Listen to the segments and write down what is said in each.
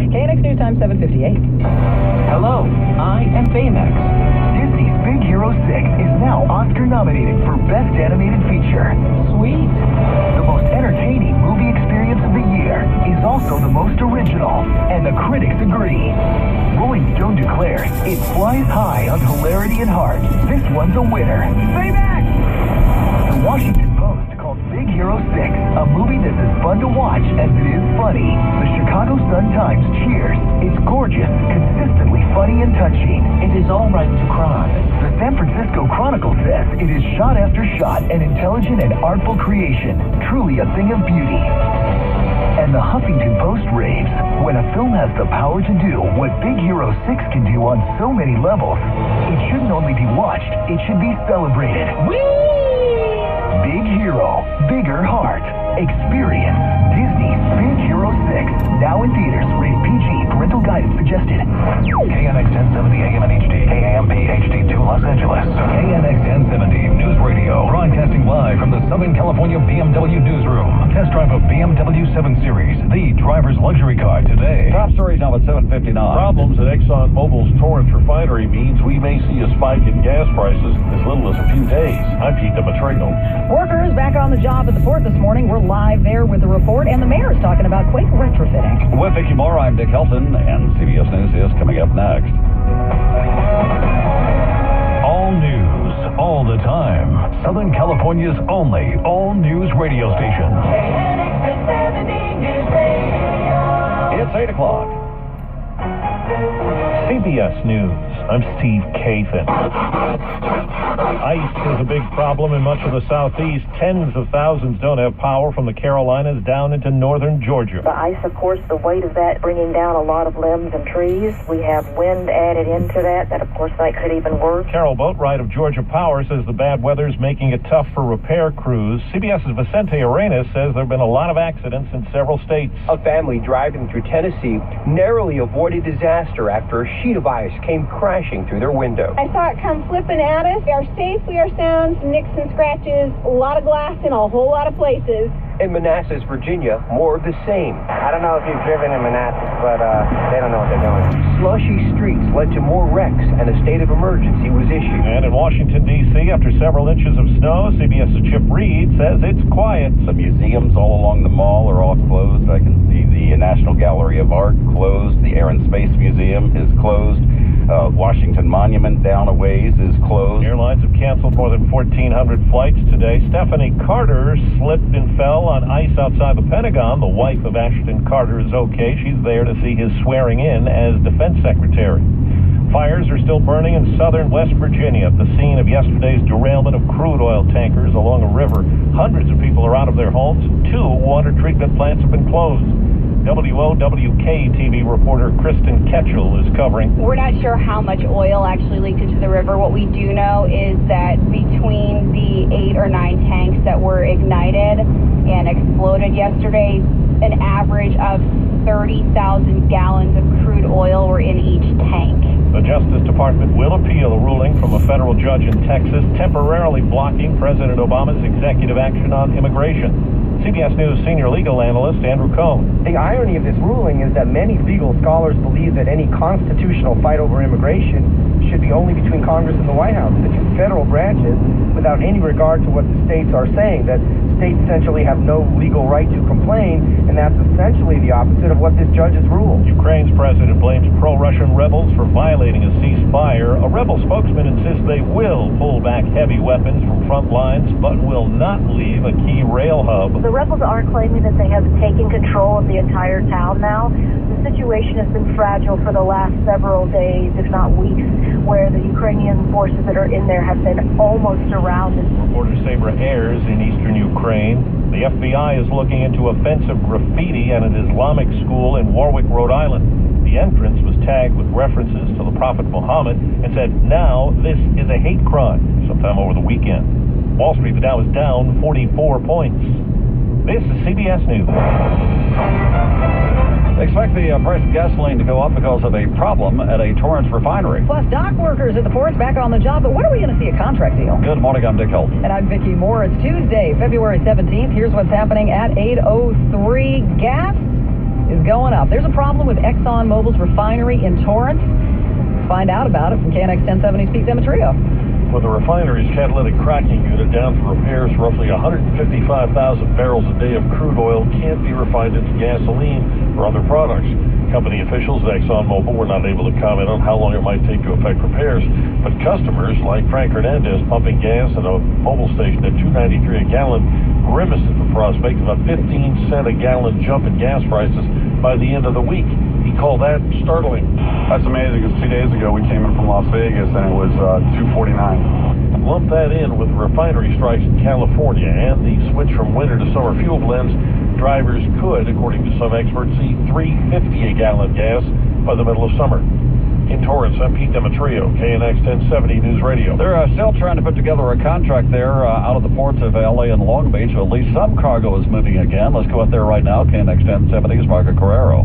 KNX News Time 7:58. Hello, I am Baymax. Disney's Big Hero 6 is now Oscar-nominated for Best Animated Feature. Sweet. The most entertaining movie experience of the year is also the most original, and the critics agree. Rolling Stone declares it flies high on hilarity and heart. This one's a winner. Baymax! The Washington Post called Big Hero 6 a movie that's as fun to watch as it is funny. The Chicago Sun-Times cheers. It's gorgeous, consistently funny and touching. It is all right to cry. The San Francisco Chronicle says it is shot after shot an intelligent and artful creation, truly a thing of beauty. And the Huffington Post raves. When a film has the power to do what Big Hero 6 can do on so many levels, it shouldn't only be watched, it should be celebrated. Whee! Big Hero, bigger heart. Experience Disney's Big Hero 6. Now in theaters. Rated PG. Parental guidance suggested. KNX 1070 AM and HD. KAMP HD2 Los Angeles. KNX 1070 News Radio. Broadcasting live from the Southern California BMW Newsroom. Test drive a BMW 7 Series. The driver's luxury car today. Top stories now at 7:59. Problems at ExxonMobil's Torrance refinery means we may see a spike in gas prices as little as a few days. I'm Pete Demetrico. Workers back on the job at the port this morning. We're live there with the report, and the mayor is talking about quick retrofitting. With Vicky Moore, I'm Dick Helton, and CBS News is coming up next. All news, all the time. Southern California's only all-news radio station. It's 8 o'clock. CBS News. I'm Steve Kathan. Ice is a big problem in much of the southeast. Tens of thousands don't have power from the Carolinas down into northern Georgia. The ice, of course, the weight of that bringing down a lot of limbs and trees. We have wind added into that of course, makes it even worse. Carol Boatwright of Georgia Power says the bad weather's making it tough for repair crews. CBS's Vicente Arenas says there have been a lot of accidents in several states. A family driving through Tennessee narrowly avoided disaster after a sheet of ice came crashing through their window. I saw it come flipping at us. We are safe, we are sound, some nicks and scratches, a lot of glass in a whole lot of places. In Manassas, Virginia, more of the same. I don't know if you've driven in Manassas, but they don't know what they're doing. Slushy streets led to more wrecks, and a state of emergency was issued. And in Washington, D.C., after several inches of snow, CBS's Chip Reed says it's quiet. The museums all along the mall are all closed. I can see the National Gallery of Art closed. The Air and Space Museum is closed. Washington Monument down a ways is closed. Airlines have canceled more than 1,400 flights today. Stephanie Carter slipped and fell on ice outside the Pentagon. The wife of Ashton Carter is okay. She's there to see his swearing in as Defense Secretary. Fires are still burning in southern West Virginia at the scene of yesterday's derailment of crude oil tankers along a river. Hundreds of people are out of their homes. 2 water treatment plants have been closed. WOWK-TV reporter Kristen Ketchel is covering. We're not sure how much oil actually leaked into the river. What we do know is that between the 8 or 9 tanks that were ignited and exploded yesterday, an average of 30,000 gallons of crude oil were in each tank. The Justice Department will appeal a ruling from a federal judge in Texas temporarily blocking President Obama's executive action on immigration. CBS News senior legal analyst Andrew Cohn. The irony of this ruling is that many legal scholars believe that any constitutional fight over immigration should be only between Congress and the White House, the 2 federal branches, without any regard to what the states are saying, that states essentially have no legal right to complain, and that's essentially the opposite of what this judge has ruled. Ukraine's president blames pro-Russian rebels for violating a ceasefire. A rebel spokesman insists they will pull back heavy weapons from front lines, but will not leave a key rail hub. The rebels are claiming that they have taken control of the entire town now. The situation has been fragile for the last several days, if not weeks, where the Ukrainian forces that are in there have been almost surrounded. Reporter Sabra Ayers in eastern Ukraine. The FBI is looking into offensive graffiti at an Islamic school in Warwick, Rhode Island. The entrance was tagged with references to the Prophet Muhammad and said, now this is a hate crime, sometime over the weekend. Wall Street, the Dow is down 44 points. This is CBS News. They expect the price of gasoline to go up because of a problem at a Torrance refinery. Plus, dock workers at the ports back on the job. But when are we going to see a contract deal? Good morning, I'm Dick Helton. And I'm Vicki Moore. It's Tuesday, February 17th. Here's what's happening at 8:03. Gas is going up. There's a problem with ExxonMobil's refinery in Torrance. Let's find out about it from KNX 1070's Pete Demetrio. With the refinery's catalytic cracking unit down for repairs, roughly 155,000 barrels a day of crude oil can't be refined into gasoline or other products. Company officials at ExxonMobil were not able to comment on how long it might take to effect repairs, but customers like Frank Hernandez pumping gas at a Mobil station at $2.93 a gallon grimaced at the prospect of a 15-cent a gallon jump in gas prices by the end of the week. He called that startling. That's amazing, because 2 days ago we came in from Las Vegas and it was $2.49. Lump that in with refinery strikes in California and the switch from winter to summer fuel blends, drivers could, according to some experts, see $3.50 a gallon gas by the middle of summer. In Torrance, I'm Pete Demetrio, KNX 1070 News Radio. They're still trying to put together a contract there out of the ports of L.A. and Long Beach. At least some cargo is moving again. Let's go out there right now. KNX 1070's Marco Carrero.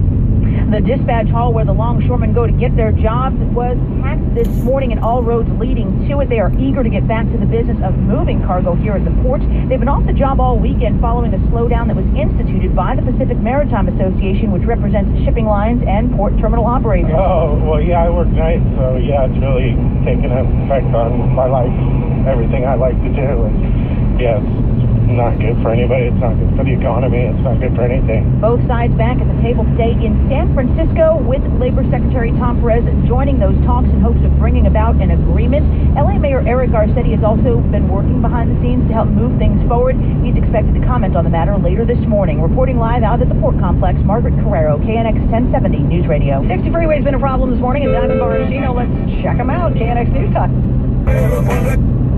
The dispatch hall where the longshoremen go to get their jobs was packed this morning, and all roads leading to it. They are eager to get back to the business of moving cargo here at the ports. They've been off the job all weekend following a slowdown that was instituted by the Pacific Maritime Association, which represents shipping lines and port terminal operators. Oh, well, yeah, I work nights, so yeah, it's really taken an effect on my life, everything I like to do. And yeah, it's not good for anybody. It's not good for the economy. It's not good for anything. Both sides back at the table today in San Francisco, with Labor Secretary Tom Perez joining those talks in hopes of bringing about an agreement. LA Mayor Eric Garcetti has also been working behind the scenes to help move things forward. He's expected to comment on the matter later this morning. Reporting live out at the port complex, Margaret Carrero, KNX 1070 News Radio. 60 freeway's been a problem this morning in Diamond Bar and Chino. Let's check them out. KNX News Time.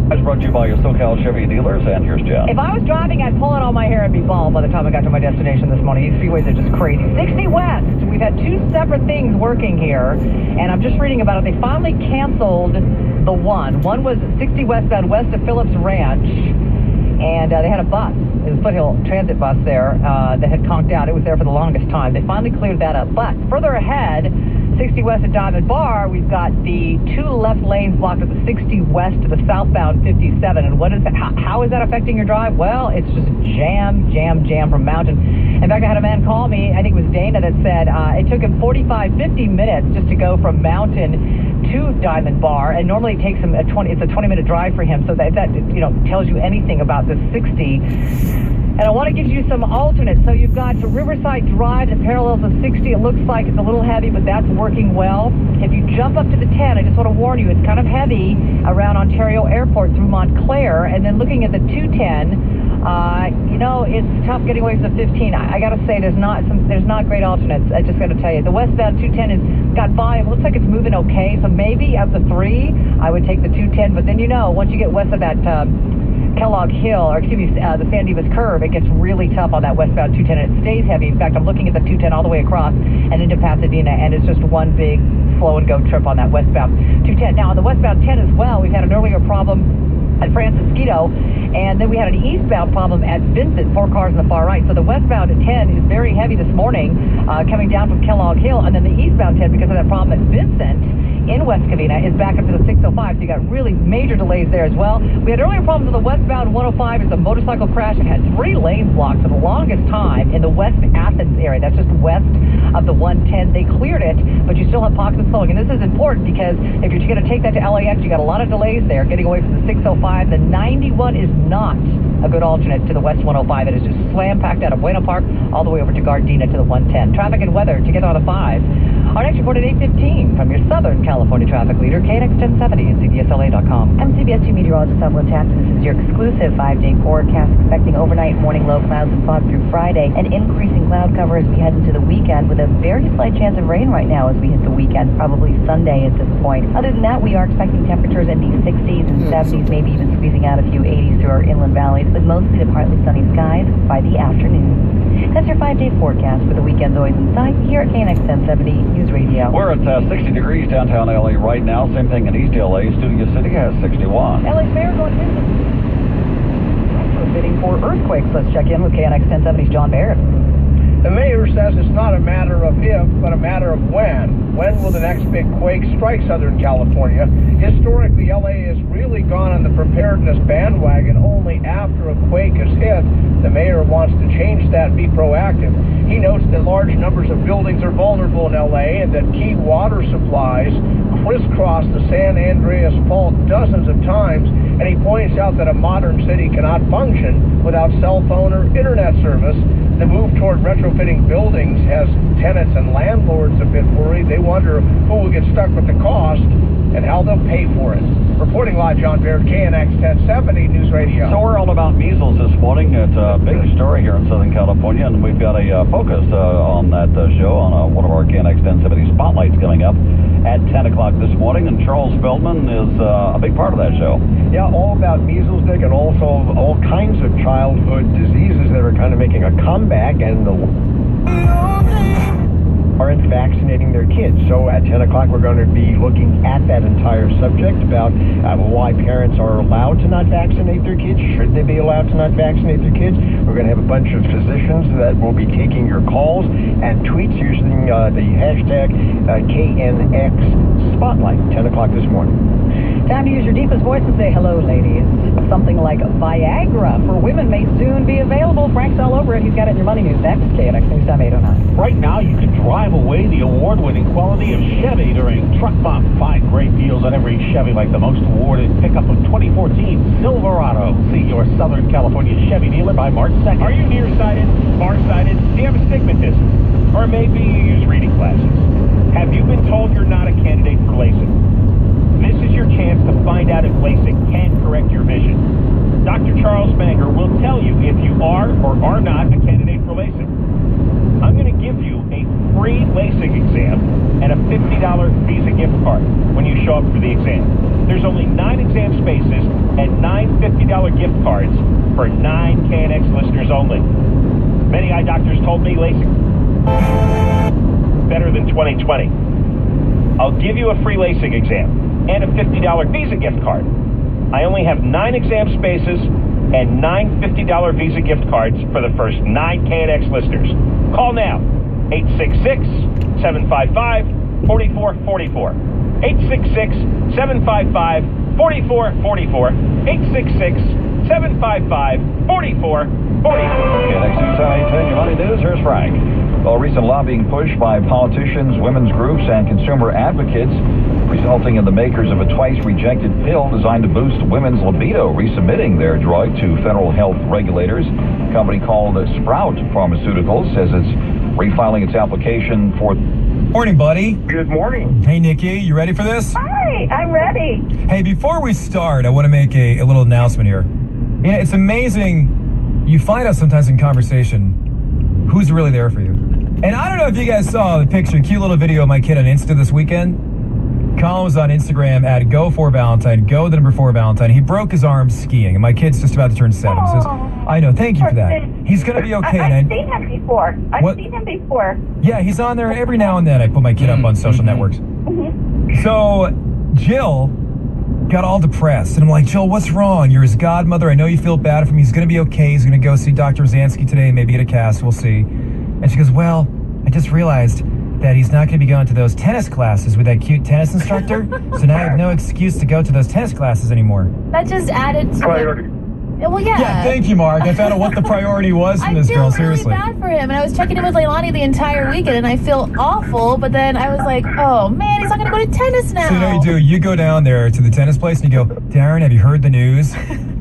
It's brought to you by your SoCal Chevy dealers, and here's Jen. If I was driving, I'd pull out all my hair and be bald by the time I got to my destination this morning. These freeways are just crazy. 60 West. We've had two separate things working here, and I'm just reading about it. They finally canceled the one. One was 60 westbound west of Phillips Ranch, and they had a bus. It was a Foothill Transit bus there that had conked out. It was there for the longest time. They finally cleared that up. But further ahead, 60 west at Diamond Bar, we've got the two left lanes blocked at the 60 west to the southbound 57. And what is that? How is that affecting your drive? Well, it's just jam from Mountain. In fact, I had a man call me, I think it was Dana, that said it took him 50 minutes just to go from Mountain to Diamond Bar, and normally it takes him it's a 20-minute drive for him. So that tells you anything about the 60. And I want to give you some alternates. So you've got Riverside Drive that parallels the 60. It looks like it's a little heavy, but that's working well. If you jump up to the 10, I just want to warn you, it's kind of heavy around Ontario Airport through Montclair. And then looking at the 210, it's tough getting away from the 15. I got to say, there's not great alternates. I just got to tell you. The westbound 210 has got volume. Looks like it's moving okay. So maybe of the three, I would take the 210. But then, once you get west of that Kellogg Hill, the San Dimas Curve, it gets really tough on that westbound 210, and it stays heavy. In fact, I'm looking at the 210 all the way across and into Pasadena, and it's just one big slow-and-go trip on that westbound 210. Now, on the westbound 10 as well, we've had an earlier problem at Francisquito, and then we had an eastbound problem at Vincent, 4 cars on the far right. So the westbound at 10 is very heavy this morning, coming down from Kellogg Hill, and then the eastbound 10, because of that problem at Vincent in West Covina, is back up to the 605. So you got really major delays there as well. We had earlier problems with the westbound 105. It's a motorcycle crash. It had 3 lanes blocked for the longest time in the West Athens area. That's just west of the 110. They cleared it, but you still have pockets of slowing. And this is important because if you're going to take that to LAX, you got a lot of delays there getting away from the 605. The 91 is not a good alternate to the West 105. It is just slam-packed out of Bueno Park all the way over to Gardena to the 110. Traffic and weather together on the 5. Our next report at 8:15 from your Southern California traffic leader, KNX 1070 and CBSLA.com. I'm CBS 2 meteorologist Evelyn Taft, and this is your exclusive 5-day forecast. Expecting overnight morning low clouds and fog through Friday, and increasing cloud cover as we head into the weekend, with a very slight chance of rain right now as we hit the weekend, probably Sunday at this point. Other than that, we are expecting temperatures in the 60s and 70s, maybe even squeezing out a few 80s through our inland valleys, with mostly to partly sunny skies by the afternoon. That's your 5-day forecast for the weekend's always in sight here at KNX 1070 News Radio. We're at 60 degrees downtown LA right now. Same thing in East LA. Studio City has 61. LA's mayor going bidding for earthquakes. Let's check in with KNX 1070's John Barrett. The mayor says it's not a matter of if, but a matter matter of when. When will the next big quake strike Southern California? Historically, LA has really gone on the preparedness bandwagon only after a quake has hit. The mayor wants to change that and be proactive. He notes that large numbers of buildings are vulnerable in LA and that key water supplies crisscross the San Andreas Fault dozens of times, and he points out that a modern city cannot function without cell phone or internet service. The move toward retrofitting buildings has tenants and landlords a bit worried. They wonder who will get stuck with the cost and how they'll pay for it. Reporting live, John Baird, KNX 1070 News Radio. So we're all about measles this morning. It's a big story here in Southern California, and we've got a focus on that show on one of our KNX 1070 spotlights coming up at 10 o'clock this morning, and Charles Feldman is a big part of that show. Yeah, all about measles, Dick, and also all kinds of childhood diseases that are kind of making a comeback, and aren't vaccinating their kids. So at 10 o'clock, we're going to be looking at that entire subject about why parents are allowed to not vaccinate their kids. Should they be allowed to not vaccinate their kids? We're going to have a bunch of physicians that will be taking your calls and tweets using the hashtag KNX Spotlight, 10 o'clock this morning. Time to use your deepest voice and say hello, ladies. Something like Viagra for women may soon be available. Frank's all over it. He's got it in your money news next. KNX News Time 809. Right now, you can drive away the award-winning quality of Chevy during Truck Bomb. Find great deals on every Chevy, like the most awarded pickup of 2014 Silverado. See your Southern California Chevy dealer by March 2nd. Are you nearsighted, farsighted? Do you have astigmatism? Or maybe you use reading glasses? Have you been told you're not a candidate for LASIK? This is your chance to find out if LASIK can correct your vision. Dr. Charles Banger will tell you if you are or are not a candidate for LASIK. I'm going to give you a free LASIK exam and a $50 Visa gift card when you show up for the exam. There's only 9 exam spaces and 9 $50 gift cards for 9 KNX listeners only. Many eye doctors told me LASIK better than 2020. I'll give you a free LASIK exam and a $50 Visa gift card. I only have 9 exam spaces and 9 $50 Visa gift cards for the first 9 KNX listeners. Call now, 866-755-4444. 866-755-4444. 866-755-4444. KNX News Time 810, your money news. Here's Frank. Well, a recent lobbying push by politicians, women's groups, and consumer advocates resulting in the makers of a twice-rejected pill designed to boost women's libido resubmitting their drug to federal health regulators. A company called Sprout Pharmaceuticals says it's refiling its application for... Morning, buddy. Good morning. Hey, Nikki, you ready for this? Hi, I'm ready. Hey, before we start, I want to make a little announcement here. Yeah, it's amazing. You find out sometimes in conversation who's really there for you. And I don't know if you guys saw the picture, cute little video of my kid on Insta this weekend. Colin was on Instagram at Go4Valentine, go the number 4 Valentine. He broke his arm skiing, and my kid's just about to turn 7. Says, I know, thank you for that. He's going to be okay. I've seen him before. I've seen him before. Yeah, he's on there every now and then. I put my kid up on social networks. So Jill got all depressed, and I'm like, Jill, what's wrong? You're his godmother. I know you feel bad for him. He's going to be okay. He's going to go see Dr. Zansky today and maybe get a cast. We'll see. And she goes, well, I just realized that he's not going to be going to those tennis classes with that cute tennis instructor. So now I have no excuse to go to those tennis classes anymore. That just added to priority. Well, yeah. Yeah, thank you, Mark. I found out what the priority was from this girl, seriously. I feel really bad for him, and I was checking in with Leilani the entire weekend, and I feel awful, but then I was like, oh, man, he's not going to go to tennis now. So you know what you do? You go down there to the tennis place, and you go, Darren, have you heard the news?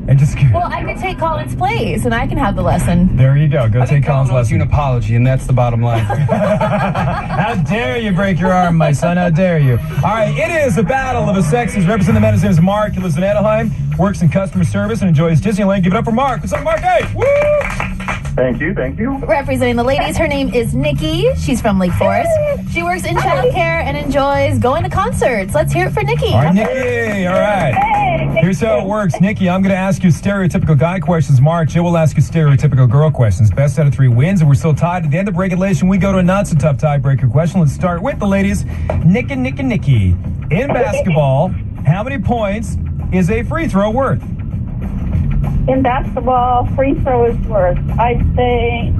And just go. Well, I could take Colin's place, and I can have the lesson. There you go. Go take Colin's lesson. An apology, and that's the bottom line. How dare you break your arm, my son? How dare you? All right, it is a battle of the sexes. Representing the men, his name is Mark. He lives in Anaheim, works in customer service, and enjoys Disneyland. Give it up for Mark. What's up, Mark? Hey! Woo! Thank you, thank you. Representing the ladies, her name is Nikki. She's from Lake Forest. She works in childcare and enjoys going to concerts. Let's hear it for Nikki. All right, Nikki. All right. Here's how it works. Nikki, I'm going to ask you stereotypical guy questions. Mark, Jill will ask you stereotypical girl questions. Best out of 3 wins, and we're still tied. At the end of regulation, we go to a not-so-tough tiebreaker question. Let's start with the ladies. Nikki. In basketball, how many points is a free throw worth? In basketball, free throw is worth, I'd say,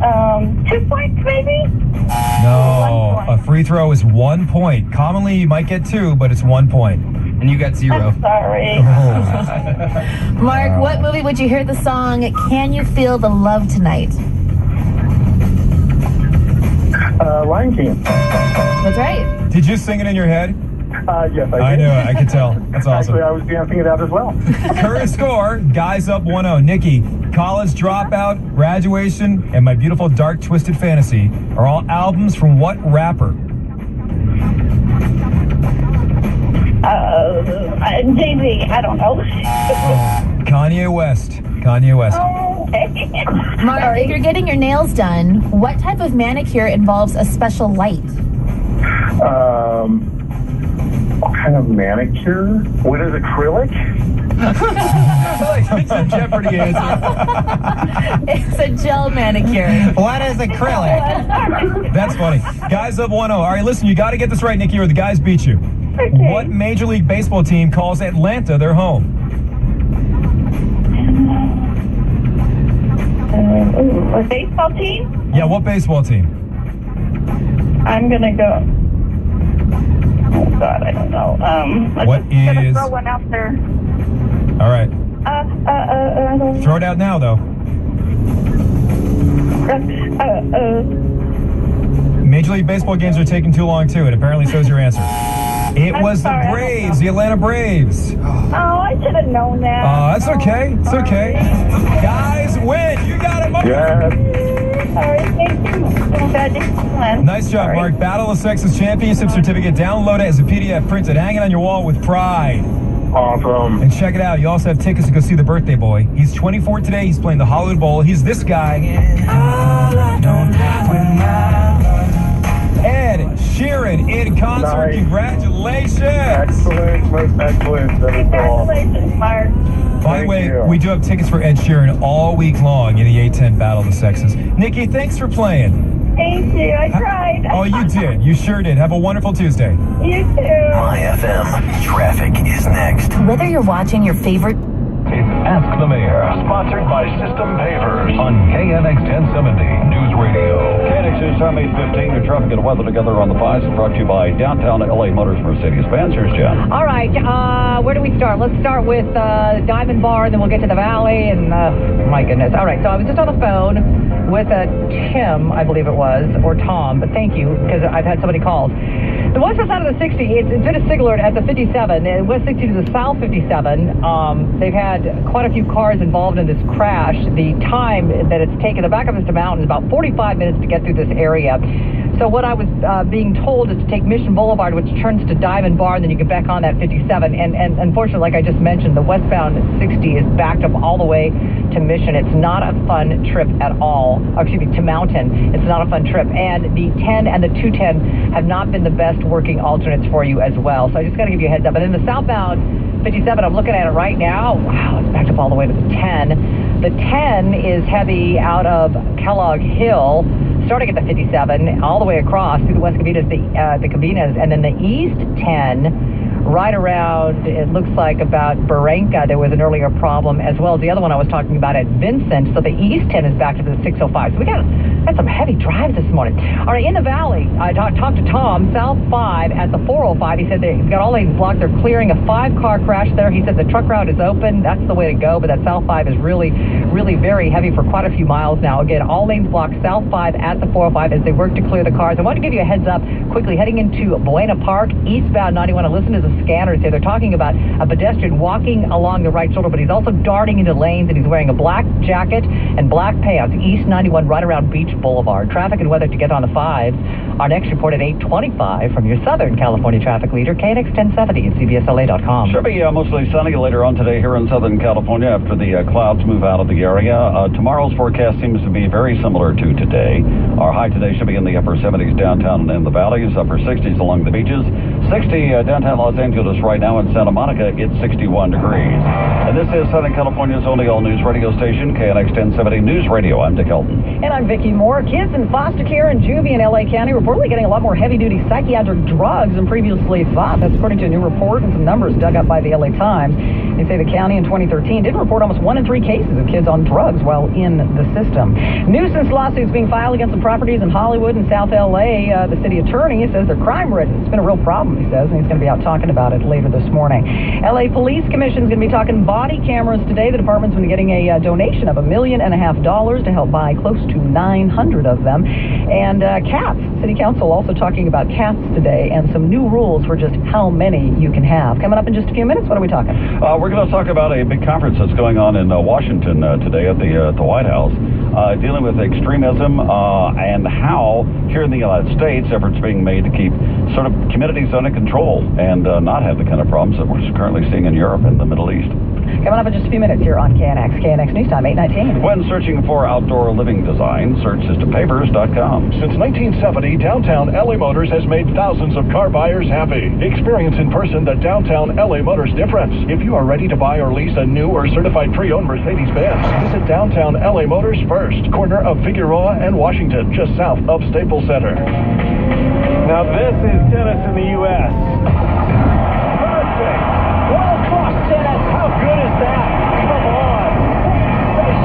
2 points maybe? No, a free Free throw is 1 point. Commonly, you might get 2, but it's 1 point. And you got 0. Sorry. Mark, what movie would you hear the song Can You Feel the Love Tonight? Lion King. That's right. Did you sing it in your head? Yes, I did. I knew it. I could tell. That's awesome. Actually, I was dancing it out as well. Current score, guys up 1-0. Nikki, College Dropout, Graduation, and My Beautiful Dark Twisted Fantasy are all albums from what rapper? Jay-Z, I don't know. Kanye West. Kanye West. Mark, if you're getting your nails done, what type of manicure involves a special light? What kind of manicure? What is acrylic? It's a Jeopardy answer. It's a gel manicure. What is acrylic? That's funny. Guys up 1-0. All right, listen, you got to get this right, Nikki, or the guys beat you. Okay. What Major League Baseball team calls Atlanta their home? A baseball team? Yeah, what baseball team? I'm going to go. Oh, God, I don't know. What I'm going to is... throw one out there. All right. I don't Throw it out now, though. Major League Baseball games are taking too long, too, and apparently so's your answer. It was the Braves, the Atlanta Braves. Oh, I should have known that. That's okay. It's okay. Guys, win. You got it, Mark. Sorry, thank you. Nice job, Mark. Battle of the Sexes Championship Certificate. Download it as a PDF, printed, hang it on your wall with pride. Awesome. And check it out. You also have tickets to go see the birthday boy. He's 24 today. He's playing the Hollywood Bowl. He's this guy. Ed Sheeran in concert. Nice. Congratulations. Excellent. Most excellent. That is all. Congratulations, Mark. By the way, we do have tickets for Ed Sheeran all week long in the I-210 Battle of the Sexes. Nikki, thanks for playing. Thank you. I tried. Oh, you did. You sure did. Have a wonderful Tuesday. You too. IFM. Traffic is next. Whether you're watching your favorite... It's Ask the Mayor, sponsored by System Pavers on KNX 1070 News Radio. KNX News Time 8:15. Your traffic and weather together on the 5s is brought to you by Downtown LA Motors Mercedes-Benz. Here's Jen. All right, where do we start? Let's start with Diamond Bar, then we'll get to the Valley, and my goodness. All right, so I was just on the phone with Tim, I believe it was, or Tom, but thank you, because I've had so many calls. The west side of the 60, it's been a SIG alert at the 57, west 60 to the south 57. They've had quite a few cars involved in this crash. The time that it's taken, the back of Vista Mountain is about 45 minutes to get through this area. So what I was being told is to take Mission Boulevard, which turns to Diamond Bar, and then you get back on that 57. And unfortunately, like I just mentioned, the westbound 60 is backed up all the way to Mission. It's not a fun trip at all. Or, excuse me, to Mountain. It's not a fun trip. And the 10 and the 210 have not been the best working alternates for you as well. So I just got to give you a heads up. And then the southbound 57, I'm looking at it right now. Wow, it's backed up all the way to the 10. The 10 is heavy out of Kellogg Hill, starting at the 57, all the way across through the West Cabinas, the Cabinas, and then the East 10, right around, it looks like about Barranca, there was an earlier problem, as well as the other one I was talking about at Vincent. So the East 10 is back to the 605. So we got some heavy drives this morning. All right, in the Valley, I talked to Tom, South 5 at the 405. He said they've got all lanes blocked. They're clearing a 5-car crash there. He said the truck route is open. That's the way to go, but that South 5 is really, really very heavy for quite a few miles now. Again, all lanes blocked, South 5 at the 405 as they work to clear the cars. I want to give you a heads up quickly heading into Buena Park, eastbound 91. Listen to the scanners here. They're talking about a pedestrian walking along the right shoulder, but he's also darting into lanes, and he's wearing a black jacket and black pants. East 91 right around Beach Boulevard. Traffic and weather to get on the 5s. Our next report at 8:25 from your Southern California traffic leader, KNX 1070 at CBSLA.com. Should be mostly sunny later on today here in Southern California after the clouds move out of the area. Tomorrow's forecast seems to be very similar to today. Our high today should be in the upper 70s downtown and in the valleys, upper 60s along the beaches. 60 downtown Los Angeles right now. In Santa Monica, it's 61 degrees. And this is Southern California's only all-news radio station, KNX 1070 News Radio. I'm Dick Elton. And I'm Vicki Moore. Kids in foster care and juvie in L.A. County reportedly getting a lot more heavy-duty psychiatric drugs than previously thought. That's according to a new report and some numbers dug up by the L.A. Times. They say the county in 2013 did report almost 1 in 3 cases of kids on drugs while in the system. Nuisance lawsuits being filed against some properties in Hollywood and South L.A. The city attorney says they're crime-ridden. It's been a real problem, he says, and he's going to be out talking about it later this morning. L.A. Police Commission is going to be talking body cameras today. The department's been getting a donation of $1.5 million to help buy close to 900 of them. And cats. City Council also talking about cats today and some new rules for just how many you can have. Coming up in just a few minutes, what are we talking? We're going to talk about a big conference that's going on in Washington today at the White House, dealing with extremism and how here in the United States efforts being made to keep sort of communities under control and not have the kind of problems that we're currently seeing in Europe and the Middle East. Coming up in just a few minutes here on KNX. KNX News Time, 8:19. When searching for outdoor living design, search systempapers.com. Since 1970, downtown LA Motors has made thousands of car buyers happy. Experience in person the downtown LA Motors difference. If you are ready to buy or lease a new or certified pre-owned Mercedes-Benz, visit downtown LA Motors first, corner of Figueroa and Washington, just south of Staples Center. Now this is tennis in the U.S. Perfect. World-class tennis. How good is that?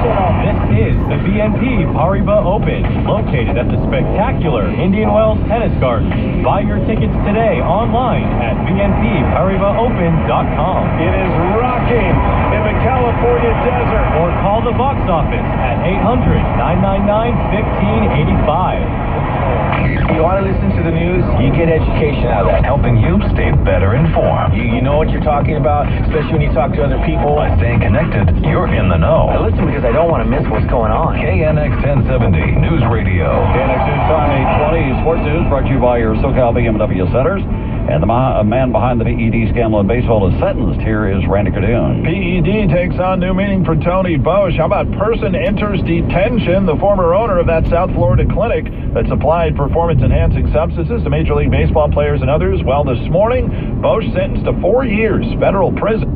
Come on. This is the BNP Paribas Open, located at the spectacular Indian Wells Tennis Garden. Buy your tickets today online at bnpparibasOpen.com. It is rocking in the California desert. Or call the box office at 800-999-1585. You want to listen to the news? You get education out of that, helping you stay better informed. You know what you're talking about, especially when you talk to other people. By staying connected, you're in the know. I listen because I don't want to miss what's going on. KNX 1070 News Radio. KNX News Time 820 Sports News brought to you by your SoCal BMW Centers. And the man behind the PED scandal in baseball is sentenced. Here is Randy Cardoon. PED takes on new meaning for Tony Bosch. How about person enters detention? The former owner of that South Florida clinic that supplied performance-enhancing substances to Major League Baseball players and others. Well, this morning, Bosch sentenced to 4 years federal prison.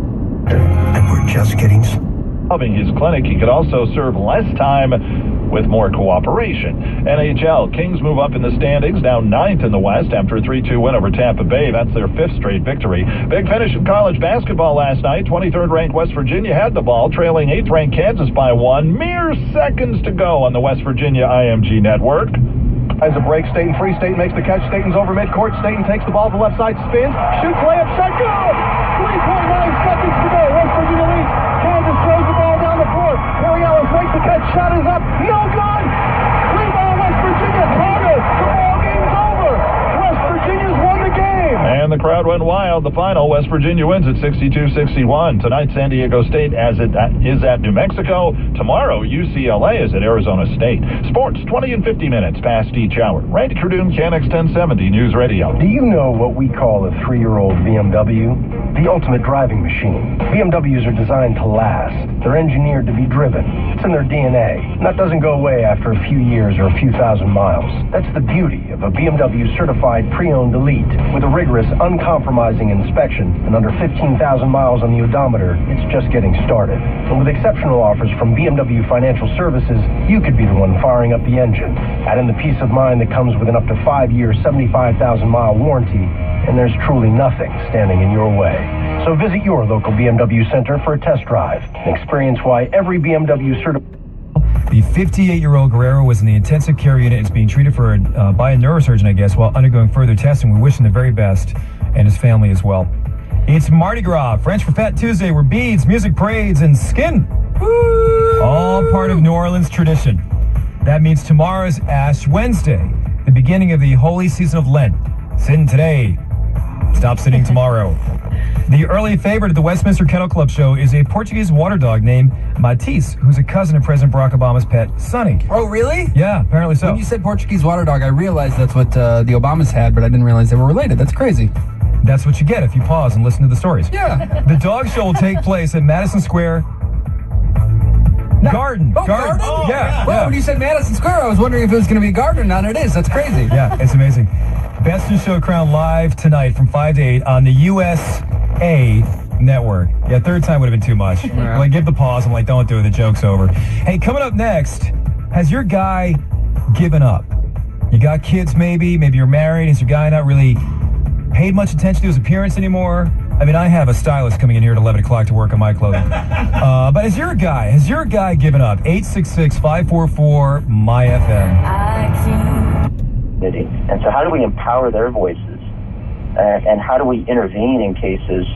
And we're just getting Loving his clinic, he could also serve less time with more cooperation. NHL, Kings move up in the standings, now 9th in the West after a 3-2 win over Tampa Bay. That's their 5th straight victory. Big finish in college basketball last night. 23rd-ranked West Virginia had the ball, trailing 8th-ranked Kansas by 1. Mere seconds to go on the West Virginia IMG network. As a break, Staten Free State makes the catch. Staten's over midcourt. Staten takes the ball to the left side, spins, shoots, layup, shot, good! 3.9 seconds to go. West Virginia leads. Kansas throws the ball down the floor. Corey Ellis makes the catch. Shot is up. No good! Rebound, West Virginia. Carter. The ball game's over. West Virginia's won the game. And the crowd went wild. The final, West Virginia wins at 62-61. Tonight, San Diego State is at New Mexico. Tomorrow, UCLA is at Arizona State. Sports, 20 and 50 minutes past each hour. Randy Cardoon, KNX 1070 News Radio. Do you know what we call a 3-year-old BMW? The ultimate driving machine. BMWs are designed to last. They're engineered to be driven. It's in their DNA. And that doesn't go away after a few years or a few thousand miles. That's the beauty of a BMW certified pre-owned Elite. With a rigorous, uncompromising inspection and under 15,000 miles on the odometer, it's just getting started. And with exceptional offers from BMW Financial Services, you could be the one firing up the engine. Add in the peace of mind that comes with an up to 5-year, 75,000-mile warranty, and there's truly nothing standing in your way. So visit your local BMW center for a test drive and experience why every BMW certified. The 58-year-old Guerrero was in the intensive care unit and is being treated by a neurosurgeon, I guess, while undergoing further testing. We wish him the very best, and his family as well. It's Mardi Gras, French for Fat Tuesday, where beads, music, parades, and skin, all part of New Orleans tradition. That means tomorrow's Ash Wednesday, the beginning of the holy season of Lent. Sin today, stop sinning tomorrow. The early favorite at the Westminster Kennel Club show is a Portuguese water dog named Matisse, who's a cousin of President Barack Obama's pet, Sonny. Oh, really? Yeah, apparently so. When you said Portuguese water dog, I realized that's what the Obamas had, but I didn't realize they were related. That's crazy. That's what you get if you pause and listen to the stories. Yeah. The dog show will take place at Madison Square Garden. Oh, Garden? Oh, yeah. Well, when you said Madison Square, I was wondering if it was going to be a garden or not. It is. That's crazy. Yeah, it's amazing. Best in Show crowned live tonight from 5 to 8 on the USA Network. Yeah, third time would have been too much. Yeah. Like, give the pause. I'm like, don't do it. The joke's over. Hey, coming up next, has your guy given up? You got kids maybe. Maybe you're married. Has your guy not really paid much attention to his appearance anymore? I mean, I have a stylist coming in here at 11 o'clock to work on my clothing. But has your guy given up? 866-544-MY-FM. And so how do we empower their voices? And how do we intervene in cases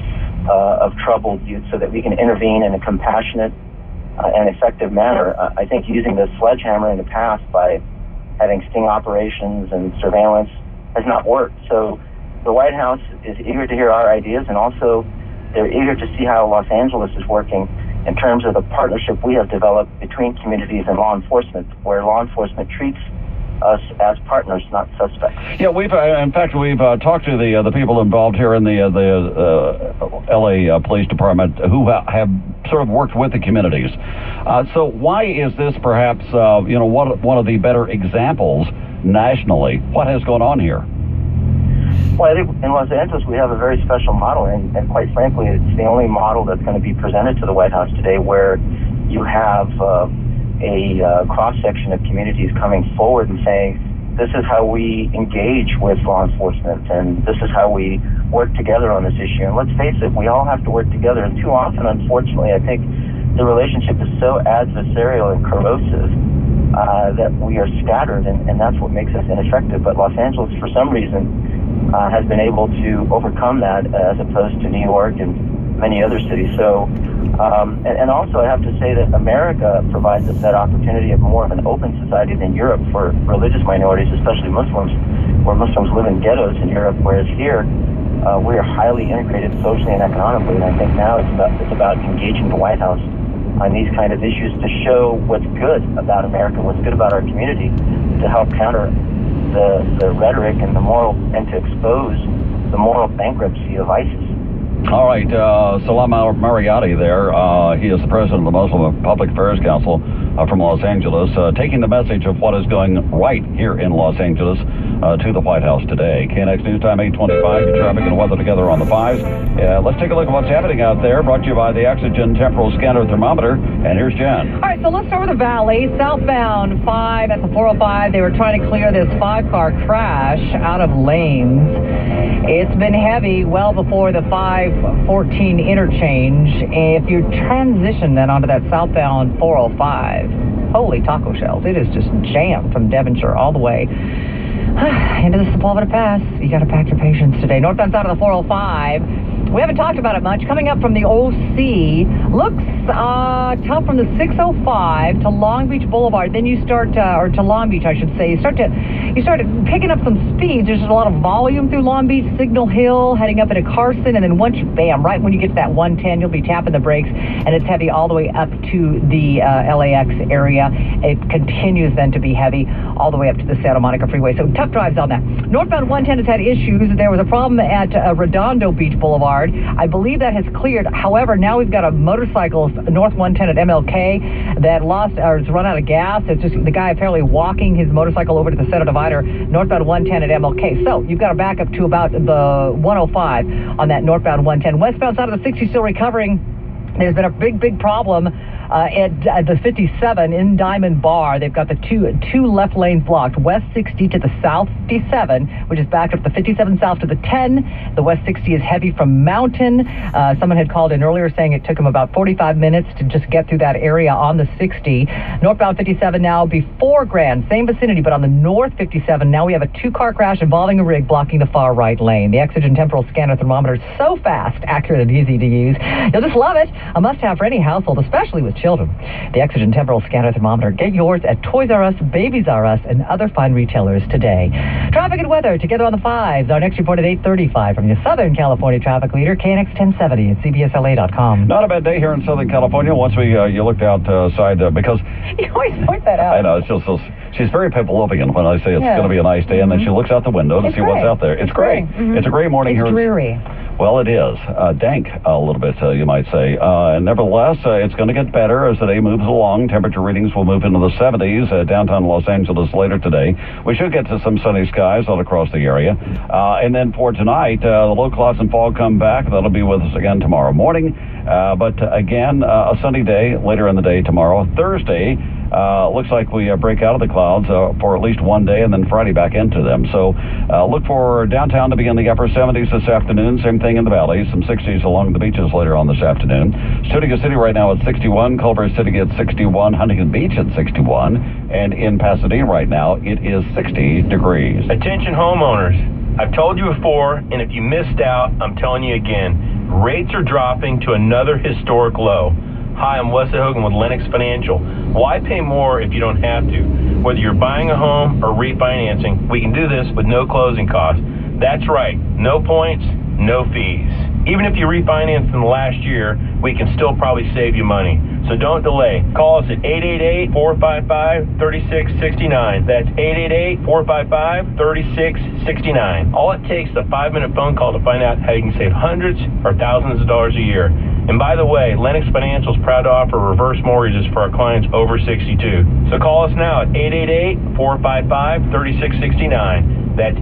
of troubled youth so that we can intervene in a compassionate and effective manner? I think using the sledgehammer in the past by having sting operations and surveillance has not worked. So the White House is eager to hear our ideas, and also they're eager to see how Los Angeles is working in terms of the partnership we have developed between communities and law enforcement, where law enforcement treats us as partners, not suspects. Yeah, we've talked to the people involved here in the LA Police Department who have sort of worked with the communities. So why is this perhaps one of the better examples nationally? What has gone on here? Well, I think in Los Angeles we have a very special model, and quite frankly, it's the only model that's going to be presented to the White House today, where you have a cross-section of communities coming forward and saying, this is how we engage with law enforcement, and this is how we work together on this issue. And let's face it, we all have to work together, and too often, unfortunately, I think the relationship is so adversarial and corrosive that we are scattered, and that's what makes us ineffective. But Los Angeles, for some reason, has been able to overcome that as opposed to New York and many other cities. So, and also I have to say that America provides us that opportunity of more of an open society than Europe for religious minorities, especially Muslims, where Muslims live in ghettos in Europe, whereas here we are highly integrated socially and economically. And I think now it's about engaging the White House on these kind of issues to show what's good about America, what's good about our community, to help counter the rhetoric and the moral, and to expose the moral bankruptcy of ISIS. All right, Salam Mariotti there. He is the president of the Muslim Public Affairs Council from Los Angeles, taking the message of what is going right here in Los Angeles to the White House today. KNX News Time 825, your traffic and weather together on the 5s. Let's take a look at what's happening out there, brought to you by the Oxygen Temporal Scanner Thermometer. And here's Jen. All right, so let's start with the Valley. Southbound 5 at the 405, they were trying to clear this 5-car crash out of lanes. It's been heavy well before the 514 interchange. If you transition then onto that southbound 405, holy taco shells, it is just jammed from Devonshire all the way into the Sepulveda Pass. You got to pack your patience today. Northbound side of the 405. We haven't talked about it much. Coming up from the OC, looks tough from the 605 to Long Beach Boulevard. Then you start, or to Long Beach, I should say. You start picking up some speeds. There's a lot of volume through Long Beach, Signal Hill, heading up into Carson, and then once you, bam, right when you get to that 110, you'll be tapping the brakes, and it's heavy all the way up to the LAX area. It continues then to be heavy all the way up to the Santa Monica Freeway. So tough drives on that. Northbound 110 has had issues. There was a problem at Redondo Beach Boulevard. I believe that has cleared. However, now we've got a motorcycle north 110 at MLK that lost or has run out of gas. It's just the guy apparently walking his motorcycle over to the center divider, northbound 110 at MLK. So you've got to back up to about the 105 on that northbound 110. Westbound side of the 60 still recovering. There's been a big problem at the 57 in Diamond Bar. They've got the two left lanes blocked, west 60 to the south 57, which is backed up the 57 south to the 10. The west 60 is heavy from Mountain. Someone had called in earlier saying it took them about 45 minutes to just get through that area on the 60. Northbound 57 now before Grand, same vicinity, but on the north 57, now we have a 2-car crash involving a rig blocking the far right lane. The Oxygen Temporal Scanner Thermometer is so fast, accurate, and easy to use. You'll just love it. A must-have for any household, especially with children. The Oxygen Temporal Scanner Thermometer. Get yours at Toys R Us, Babies R Us, and other fine retailers today. Traffic and weather together on the 5s. Our next report at 8:35 from your Southern California traffic leader, KNX 1070 at CBSLA.com. Not a bad day here in Southern California. Once you looked outside because you always point that out. I know, it's just so, she's very Pavlovian when I say it's going to be a nice day, and then she looks out the window to see what's out there. It's great. It's a great morning here. It's dreary. Well, it is. Dank a little bit, you might say. Nevertheless, it's going to get better as the day moves along. Temperature readings will move into the 70s downtown Los Angeles later today. We should get to some sunny skies all across the area. And then for tonight, the low clouds and fog come back. That'll be with us again tomorrow morning. But again, a sunny day later in the day tomorrow. Thursday, Looks like we break out of the clouds for at least one day and then Friday back into them. So look for downtown to be in the upper 70s this afternoon. Same thing in the valley. Some 60s along the beaches later on this afternoon. Studio City right now at 61. Culver City at 61. Huntington Beach at 61. And in Pasadena right now, it is 60 degrees. Attention homeowners. I've told you before, and if you missed out, I'm telling you again. Rates are dropping to another historic low. Hi, I'm Wesley Hogan with Lennox Financial. Why pay more if you don't have to? Whether you're buying a home or refinancing, we can do this with no closing costs. That's right, no points, no fees. Even if you refinanced in the last year, we can still probably save you money. So don't delay. Call us at 888-455-3669. That's 888-455-3669. All it takes is a 5-minute phone call to find out how you can save hundreds or thousands of dollars a year. And by the way, Lennox Financial is proud to offer reverse mortgages for our clients over 62. So call us now at 888-455-3669. That's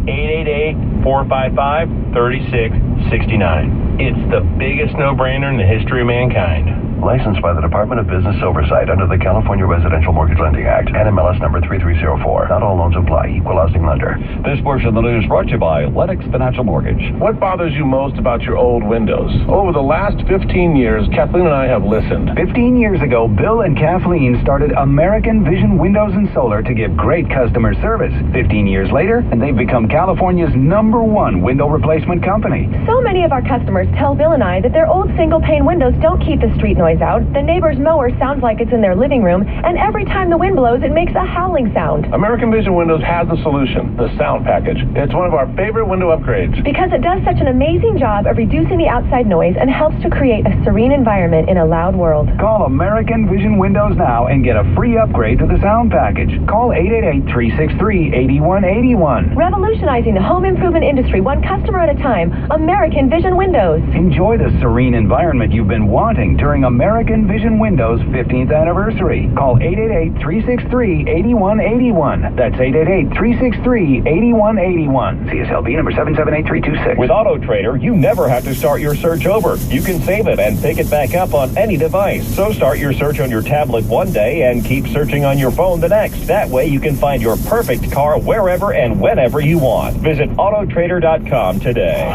888-455-3669. It's the biggest no-brainer in the history of mankind. Licensed by the Department of Business Oversight under the California Residential Mortgage Lending Act, NMLS number 3304. Not all loans apply. Equal housing lender. This portion of the news brought to you by Lennox Financial Mortgage. What bothers you most about your old windows? Over the last 15 years, Kathleen and I have listened. 15 years ago, Bill and Kathleen started American Vision Windows and Solar to give great customer service. 15 years later, and they've become California's #1 window replacement company. So many of our customers tell Bill and I that their old single-pane windows don't keep the street noise out. The neighbor's mower sounds like it's in their living room, and every time the wind blows, it makes a howling sound. American Vision Windows has the solution, the sound package. It's one of our favorite window upgrades. Because it does such an amazing job of reducing the outside noise and helps to create a serene environment in a loud world. Call American Vision Windows now and get a free upgrade to the sound package. Call 888-363-8181. Revolutionizing the home improvement industry one customer at a time, American Vision Windows. Enjoy the serene environment you've been wanting during American Vision Windows 15th anniversary. Call 888-363-8181. That's 888-363-8181. CSLB number 778326. With Auto Trader, you never have to start your search over. You can save it and pick it back up on any device. So start your search on your tablet one day and keep searching on your phone the next. That way you can find your perfect car wherever and whenever you want. Visit autotrader.com today.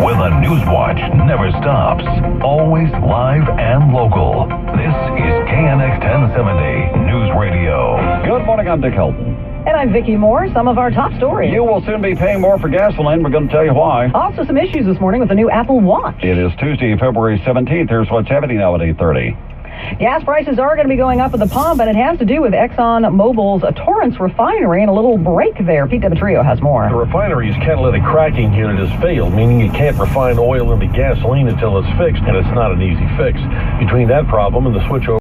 Where the News Watch never stops. Always live and local. This is KNX 1070 News Radio. Good morning, I'm Dick Helton. And I'm Vicki Moore. Some of our top stories. You will soon be paying more for gasoline. We're going to tell you why. Also some issues this morning with the new Apple Watch. It is Tuesday, February 17th. Here's what's happening now at 8:30. Gas prices are going to be going up at the pump, and it has to do with ExxonMobil's Torrance refinery and a little break there. Pete Demetrio has more. The refinery's catalytic cracking unit has failed, meaning it can't refine oil into gasoline until it's fixed, and it's not an easy fix. Between that problem and the switch over